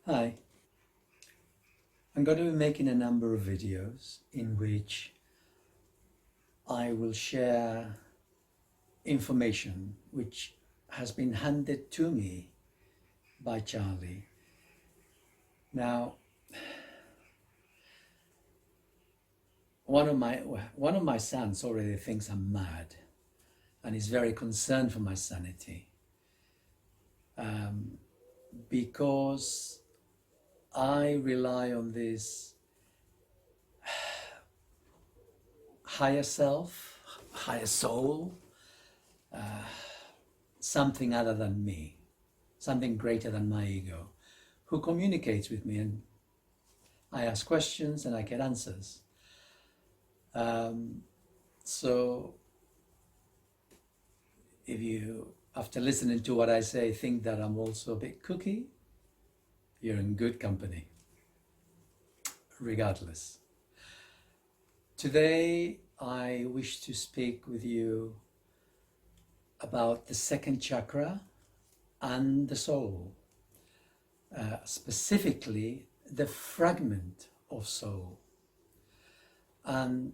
Hi, I'm going to be making a number of videos in which I will share information which has been handed to me by Charlie. Now, one of my sons already thinks I'm mad and is very concerned for my sanity because I rely on this higher self, higher soul, something other than me, something greater than my ego, who communicates with me, and I ask questions and I get answers. So if you, after listening to what I say, think that I'm also a bit kooky, you're in good company, regardless. Today, I wish to speak with you about the second chakra and the soul, specifically the fragment of soul. And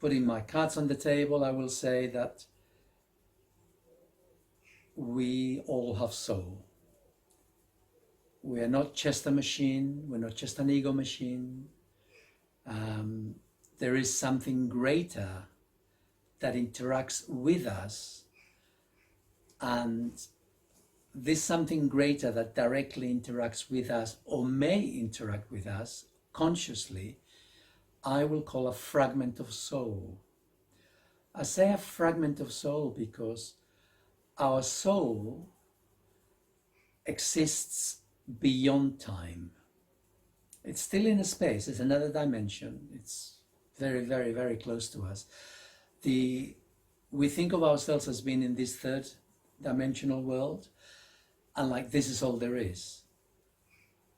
putting my cards on the table, I will say that we all have soul. We are not just a machine, we're not just an ego machine. There is something greater that interacts with us, and this something greater that directly interacts with us or may interact with us consciously, I will call a fragment of soul. I say a fragment of soul because our soul exists beyond time. It's still in a space, it's another dimension. It's very, very, very close to us. We think of ourselves as being in this third dimensional world, and like this is all there is,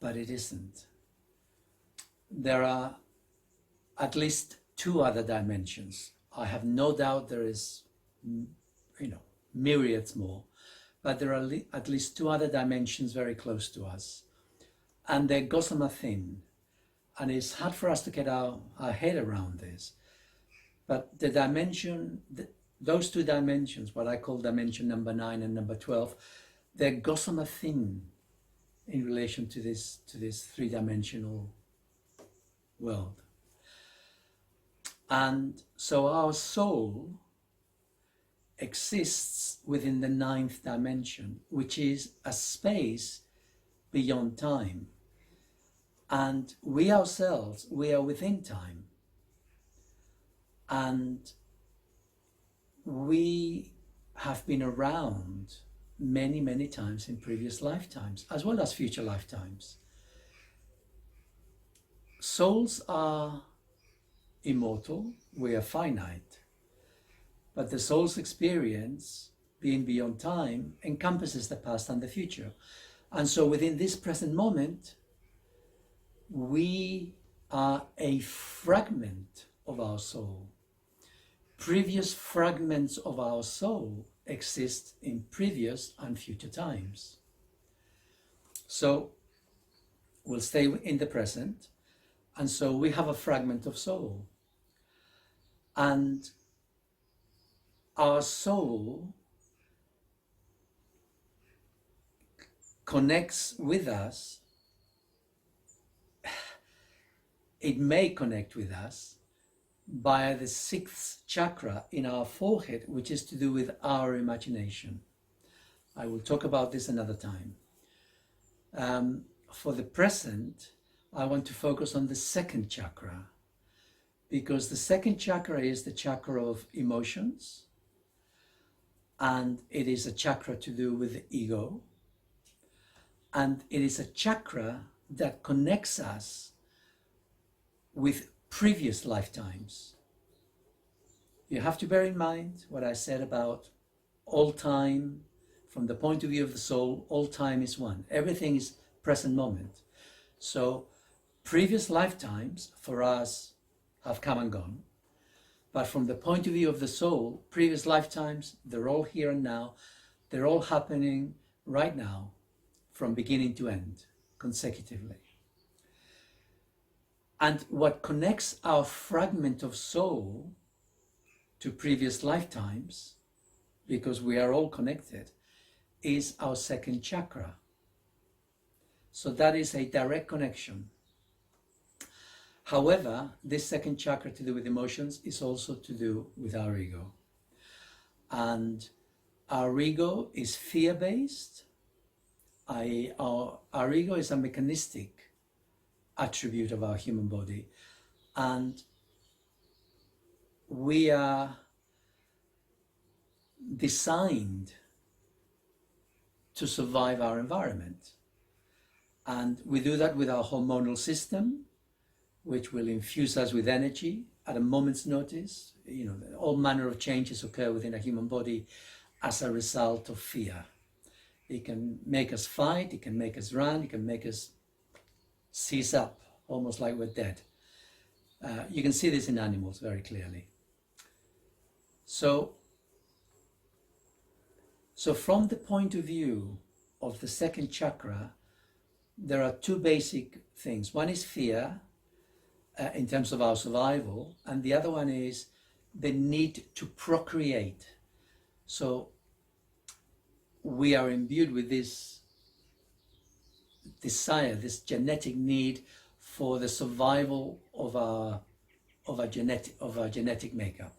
but it isn't. There are at least two other dimensions. I have no doubt there is, myriads more, but there are at least two other dimensions very close to us, and they're gossamer thin, and it's hard for us to get our head around this. But the dimension, those two dimensions, what I call dimension number 9 and number 12, they're gossamer thin in relation to this three-dimensional world. And so our soul exists within the 9th dimension, which is a space beyond time. And we ourselves, we are within time. And we have been around many, many times in previous lifetimes, as well as future lifetimes. Souls are immortal, we are finite, but the soul's experience, being beyond time, encompasses the past and the future. And so within this present moment, we are a fragment of our soul. Previous fragments of our soul exist in previous and future times. So we'll stay in the present, and so we have a fragment of soul. And our soul connects with us. It may connect with us by the 6th chakra in our forehead, which is to do with our imagination. I will talk about this another time. For the present, I want to focus on the 2nd chakra, because the 2nd chakra is the chakra of emotions, and it is a chakra to do with the ego, and it is a chakra that connects us with previous lifetimes. You have to bear in mind what I said about all time. From the point of view of the soul, all time is one. Everything is present moment. So previous lifetimes for us have come and gone. But from the point of view of the soul, previous lifetimes, they're all here and now. They're all happening right now, from beginning to end. consecutively. And what connects our fragment of soul to previous lifetimes, because we are all connected, is our second chakra. So that is a direct connection. However, this second chakra to do with emotions is also to do with our ego. And our ego is fear-based. Our ego is a mechanistic attribute of our human body. And we are designed to survive our environment. And we do that with our hormonal system, which will infuse us with energy at a moment's notice. You know, all manner of changes occur within a human body as a result of fear. It can make us fight, it can make us run, it can make us seize up, almost like we're dead. You can see this in animals very clearly. So from the point of view of the second chakra, there are two basic things. One is fear, in terms of our survival, and the other one is the need to procreate. So we are imbued with this desire, this genetic need for the survival of our genetic makeup.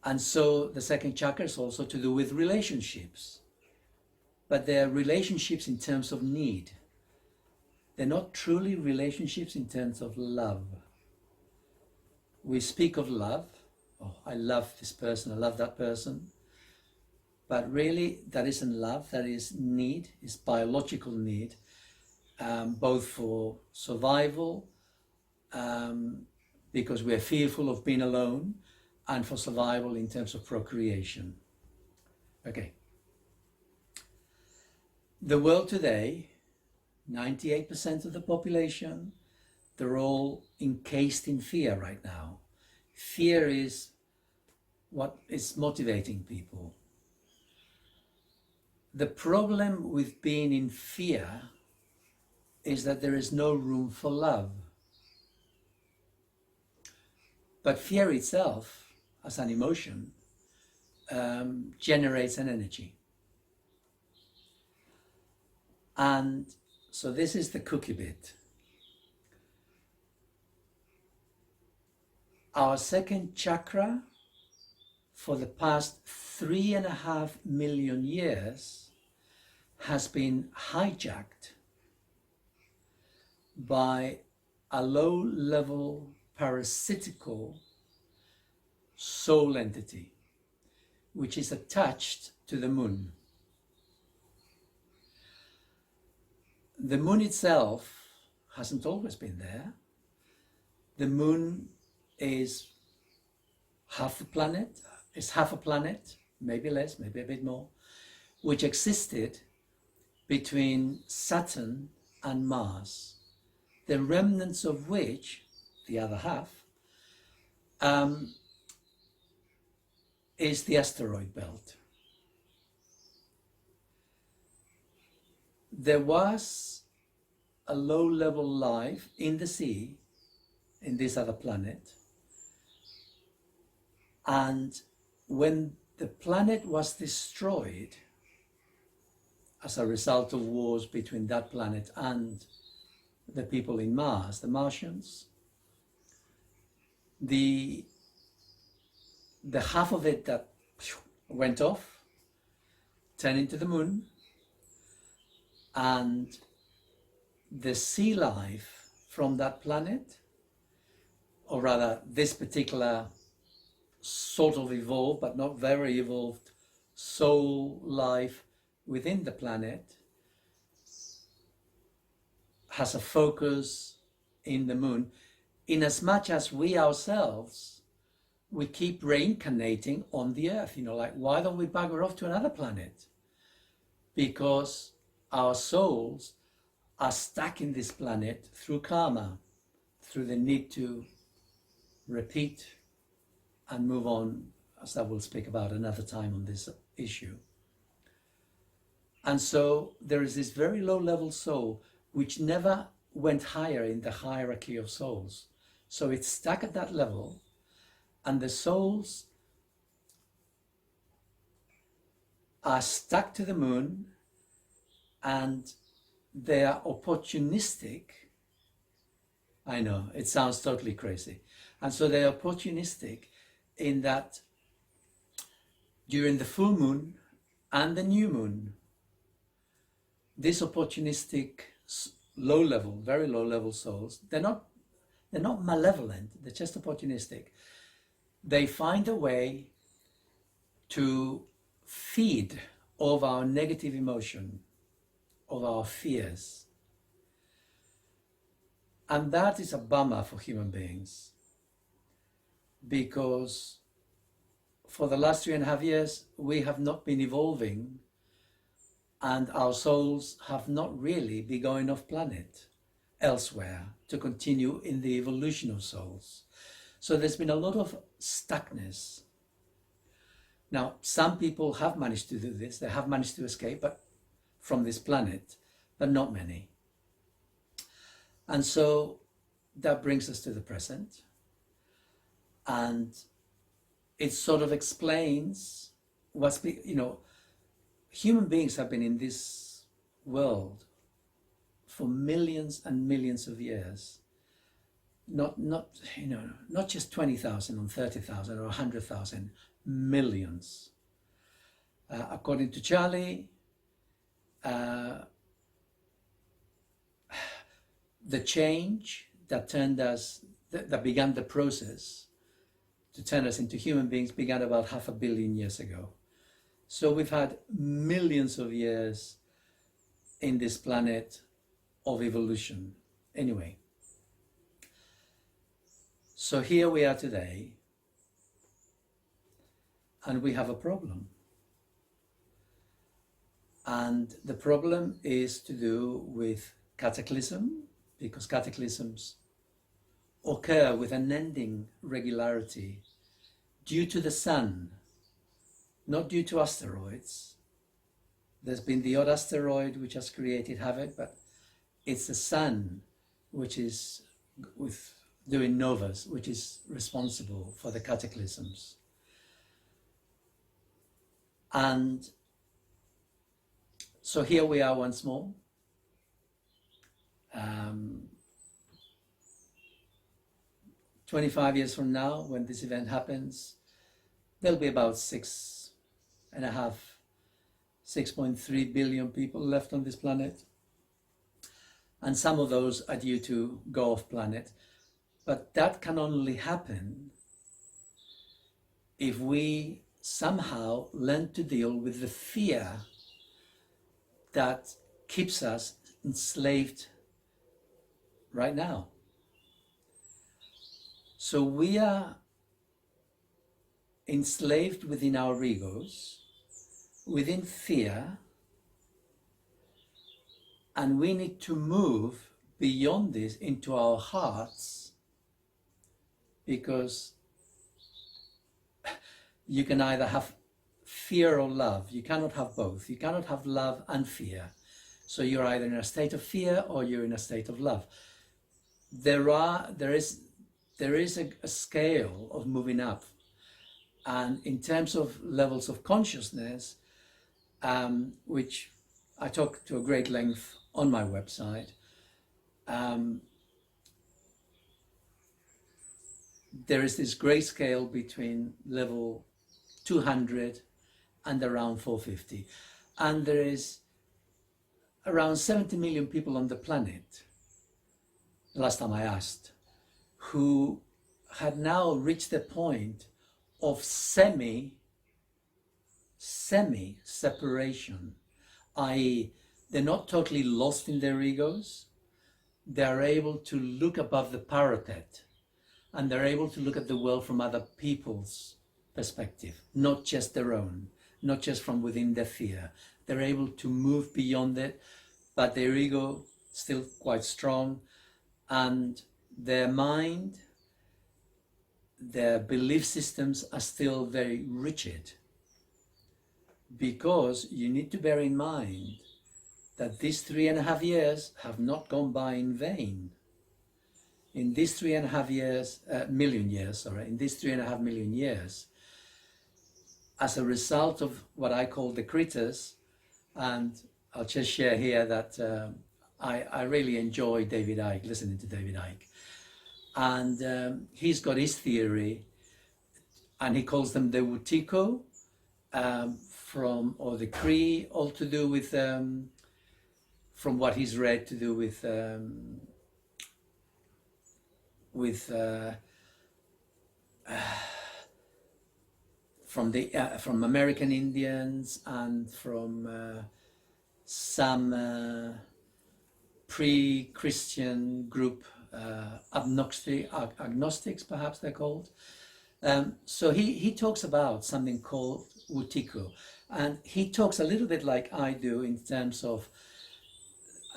And so the second chakra is also to do with relationships, but they're relationships in terms of need. They're not truly relationships in terms of love. We speak of love. Oh, I love this person, I love that person. But really, that isn't love, that is need, is biological need, both for survival, because we're fearful of being alone, and for survival in terms of procreation. Okay. The world today, 98% of the population, they're all encased in fear right now. Fear is what is motivating people. The problem with being in fear is that there is no room for love. But fear itself, as an emotion, generates an energy. And so this is the cookie bit. Our second chakra, for the past 3.5 million years, has been hijacked by a low-level parasitical soul entity, which is attached to the moon. The moon itself hasn't always been there. The moon is half a planet, maybe less, maybe a bit more, which existed between Saturn and Mars, the remnants of which, the other half, is the asteroid belt. There was a low-level life in the sea, in this other planet, and when the planet was destroyed as a result of wars between that planet and the people in Mars, the Martians, the half of it that went off turned into the moon, and the sea life from that planet, or rather this particular sort of evolved but not very evolved soul life within the planet, has a focus in the moon, in as much as we ourselves, we keep reincarnating on the earth. You know, like, why don't we bugger off to another planet? Because our souls are stuck in this planet through karma, through the need to repeat and move on, as I will speak about another time on this issue. And so there is this very low level soul which never went higher in the hierarchy of souls. So it's stuck at that level, and the souls are stuck to the moon, and they are opportunistic. I know, it sounds totally crazy. And so they're opportunistic in that during the full moon and the new moon, these opportunistic low level, very low level souls, they're not malevolent, they're just opportunistic. They find a way to feed of our negative emotion, of our fears. And that is a bummer for human beings, because for the last 3.5 years, we have not been evolving, and our souls have not really been going off planet elsewhere to continue in the evolution of souls. So there's been a lot of stuckness. Now, some people have managed to do this, they have managed to escape from this planet, but not many. And so that brings us to the present. And it sort of explains human beings have been in this world for millions and millions of years. Not just 20,000 or 30,000 or 100,000, millions. According to Charlie, the change that that began the process to turn us into human beings began about 500 million years ago. So we've had millions of years in this planet of evolution. Anyway, so here we are today, and we have a problem. And the problem is to do with cataclysm, because cataclysms occur with unending regularity due to the sun, not due to asteroids. There's been the odd asteroid which has created havoc, but it's the sun which is doing novas, which is responsible for the cataclysms. And so here we are once more. 25 years from now, when this event happens, there'll be about 6.3 billion people left on this planet. And some of those are due to go off planet. But that can only happen if we somehow learn to deal with the fear that keeps us enslaved right now. So we are enslaved within our egos, within fear, and we need to move beyond this into our hearts, because you can either have fear or love. You cannot have both. You cannot have love and fear. So you're either in a state of fear or you're in a state of love. There is a scale of moving up, and in terms of levels of consciousness, which I talk to a great length on my website, there is this gray scale between level 200 and around 450, and there is around 70 million people on the planet, the last time I asked, who had now reached the point of semi-separation, i.e. they're not totally lost in their egos, they're able to look above the parapet, and they're able to look at the world from other people's perspective, not just their own, not just from within their fear. They're able to move beyond it, but their ego still quite strong, and their mind, their belief systems are still very rigid. because you need to bear in mind that these 3.5 years have not gone by in vain. In these 3.5 years, million years, sorry, in these 3.5 million years, as a result of what I call the critters, and I'll just share here that I really enjoy David Icke, listening to David Icke. And he's got his theory, and he calls them the Wutiko, or the Cree, all to do with, from what he's read, to do with from American Indians and from some pre-Christian group, agnostics perhaps they're called. So he talks about something called Wutiko, and he talks a little bit like I do in terms of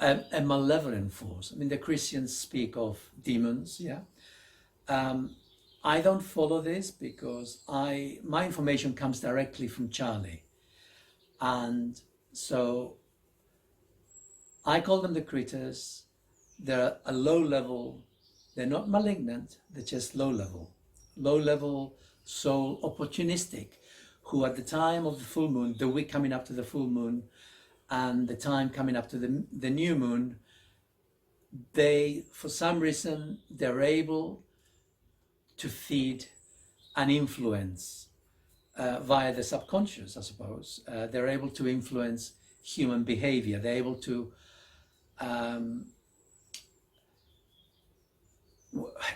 a malevolent force. I mean, the Christians speak of demons, yeah. I don't follow this because my information comes directly from Charlie, and so I call them the critters. They're a low level. They're not malignant. They're just low level soul, opportunistic, who at the time of the full moon, the week coming up to the full moon, and the time coming up to the new moon, they, for some reason, they're able to feed and influence via the subconscious, I suppose. They're able to influence human behavior. They're able to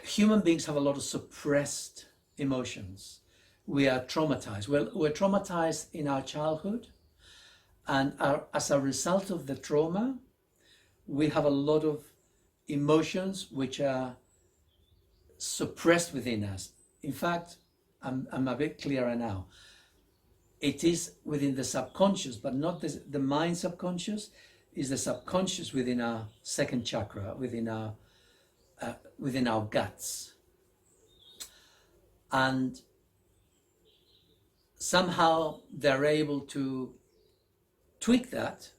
human beings have a lot of suppressed emotions. We are traumatized. Well, we're traumatized in our childhood, and as a result of the trauma, we have a lot of emotions which are suppressed within us. In fact, I'm a bit clearer now. It is within the subconscious, but not the mind subconscious, is the subconscious within our second chakra, within our guts. And somehow they're able to tweak that,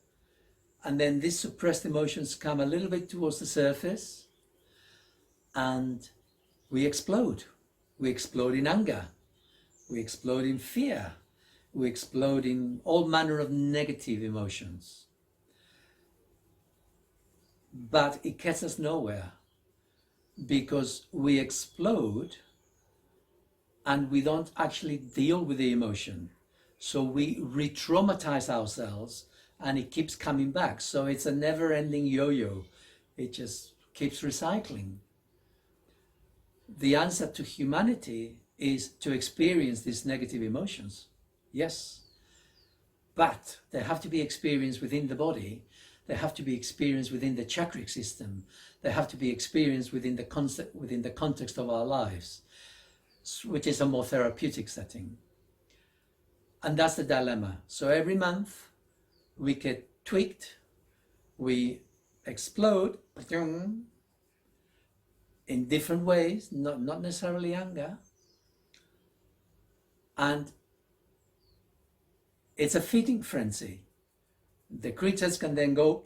and then these suppressed emotions come a little bit towards the surface, and we explode. We explode in anger. We explode in fear. We explode in all manner of negative emotions. But it gets us nowhere, because we explode and we don't actually deal with the emotion. So we re-traumatize ourselves, and it keeps coming back. So it's a never-ending yo-yo. It just keeps recycling. The answer to humanity is to experience these negative emotions. Yes, but they have to be experienced within the body. They have to be experienced within the chakric system. They have to be experienced within the context of our lives, which is a more therapeutic setting. And that's the dilemma. So every month we get tweaked, we explode in different ways, not necessarily anger. And it's a feeding frenzy. The creatures can then go,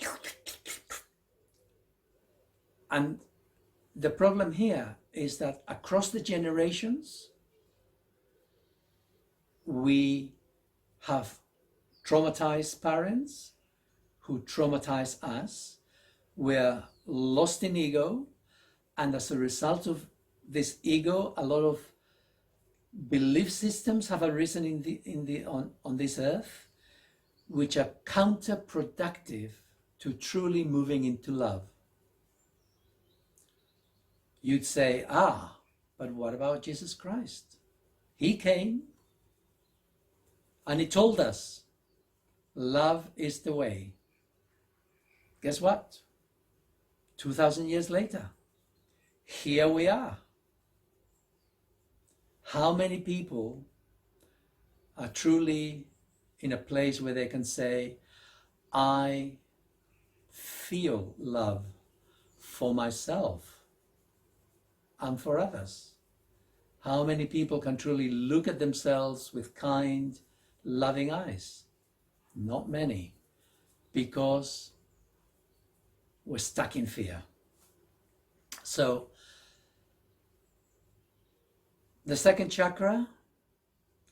and the problem here is that across the generations, we have traumatized parents who traumatize us. We're lost in ego, and as a result of this ego, a lot of belief systems have arisen on this earth, which are counterproductive to truly moving into love. You'd say, but what about Jesus Christ? He came and he told us, love is the way. Guess what? 2,000 years later, here we are. How many people are truly in a place where they can say, I feel love for myself and for others? How many people can truly look at themselves with kind, loving eyes? Not many, because we're stuck in fear. So the second chakra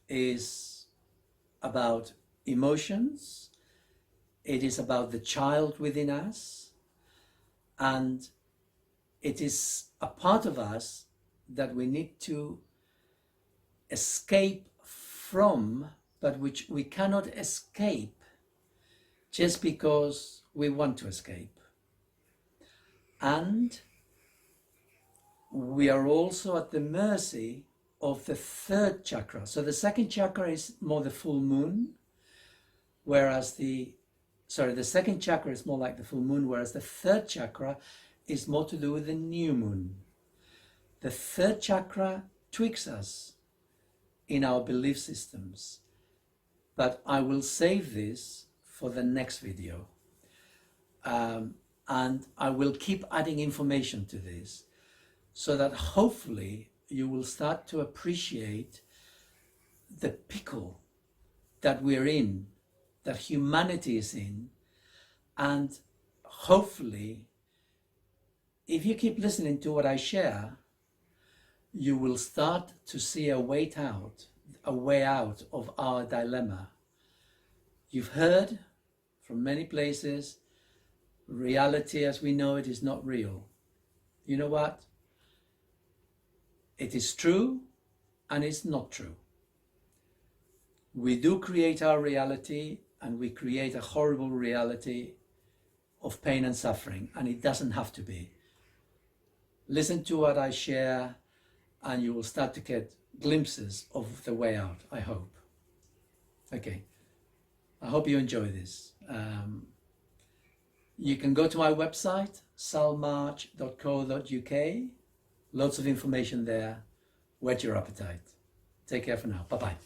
is about emotions. It is about the child within us, and it is a part of us that we need to escape from, but which we cannot escape just because we want to escape. And we are also at the mercy of the third chakra. So the second chakra is more the full moon, whereas the second chakra is more like the full moon, whereas the third chakra is more to do with the new moon. The third chakra tweaks us in our belief systems, but I will save this for the next video. And I will keep adding information to this so that hopefully you will start to appreciate the pickle that we're in, that humanity is in, and hopefully if you keep listening to what I share, you will start to see a way out of our dilemma. You've heard from many places, reality as we know it is not real. You know what? It is true and it's not true. We do create our reality, and we create a horrible reality of pain and suffering, and it doesn't have to be. Listen to what I share and you will start to get glimpses of the way out, I hope. Okay, I hope you enjoy this. You can go to my website, salmarch.co.uk. Lots of information there. Whet your appetite. Take care for now. Bye-bye.